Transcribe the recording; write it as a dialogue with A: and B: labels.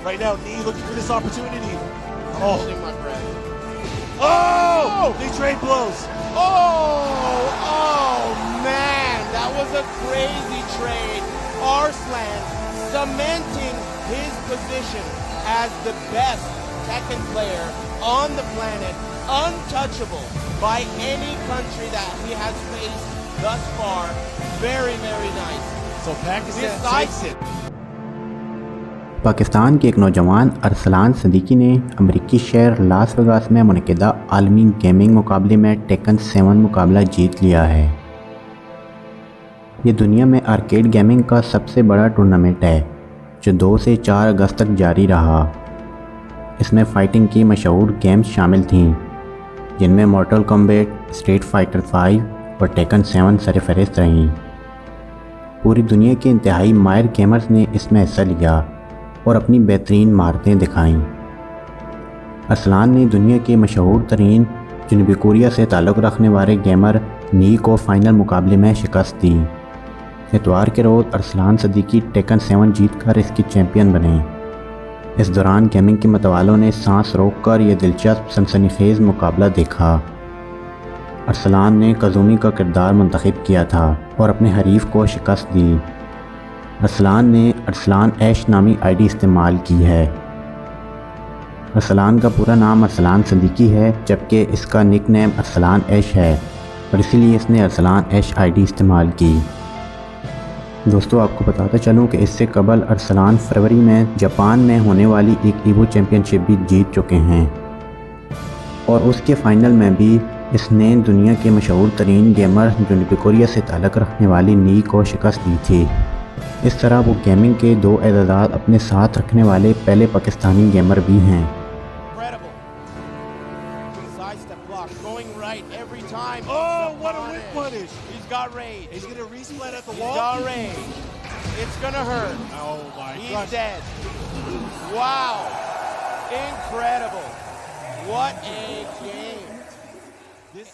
A: Right now, Nee looking for this opportunity.
B: I'm holding my breath.
A: Oh! They trade blows.
B: Oh, man, that was a crazy trade. Arslan cementing his position as the best Tekken player on the planet, untouchable by any country that he has faced thus far. Very, very nice.
A: So Pakistan takes it.
C: Pakistan के एक नौजवान अरसलान सदीकी ने अमरीकी शहर Las Vegas में मुनक़िदा आलमी gaming मुकाबले में टेकन 7 मुकाबला जीत लिया है। ये दुनिया में आर्केड गेमिंग का सबसे बड़ा टूर्नामेंट है जो 2 से 4 अगस्त तक जारी रहा। इसमें फ़ाइटिंग की मशहूर गेम्स शामिल थीं जिनमें मॉर्टल कॉम्बैट, स्ट्रीट फाइटर 5 और टेकन 7 सरफ़हरिस्त रहीं। पूरी दुनिया के इंतहाई माहिर गेमर्स ने इसमें हिस्सा लिया और अपनी बेहतरीन महारतें दिखाईं। अरसलान ने दुनिया के मशहूर तरीन जनूबी कोरिया से ताल्लुक़ रखने वाले गेमर नी को फ़ाइनल मुकाबले में शिकस्त दी। इतवार के रोज़ अरसलान सदीकी टेकन 7 जीतकर इसके चैम्पियन बने। इस दौरान गेमिंग के मतवालों ने सांस रोककर यह दिलचस्प सनसनीखेज़ मुकाबला देखा। अरसलान ने कज़ूमी का किरदार मुंतखब किया था और अपने हरीफ को शिकस्त दी। अरसलान ने अरसलान ऐश नामी आईडी इस्तेमाल की है। अरसलान का पूरा नाम अरसलान सदीकी है जबकि इसका निक नेम अरसलान ऐश है और इसीलिए इसने अरसलान ऐश आईडी इस्तेमाल की। दोस्तों, आपको बताता चलूँ कि इससे कबल अरसलान फरवरी में जापान में होने वाली एक ईवो चैम्पियनशिप भी जीत चुके हैं और उसके फ़ाइनल में भी इसने दुनिया के मशहूर तरीन गेमर जनूबी कोरिया से ताल्लुक़ रखने वाली नी को शिकस्त दी थी। इस तरह वो गेमिंग के 2 एजाज़ात अपने साथ रखने वाले पहले पाकिस्तानी गेमर भी हैं।
A: Oh, what a whip punish.
B: He's got rage.
A: He's going to resplat at the
B: He's
A: wall.
B: got rage. It's gonna hurt.
A: Oh my
B: He's
A: gosh.
B: dead. Wow. Incredible. What a game.
A: This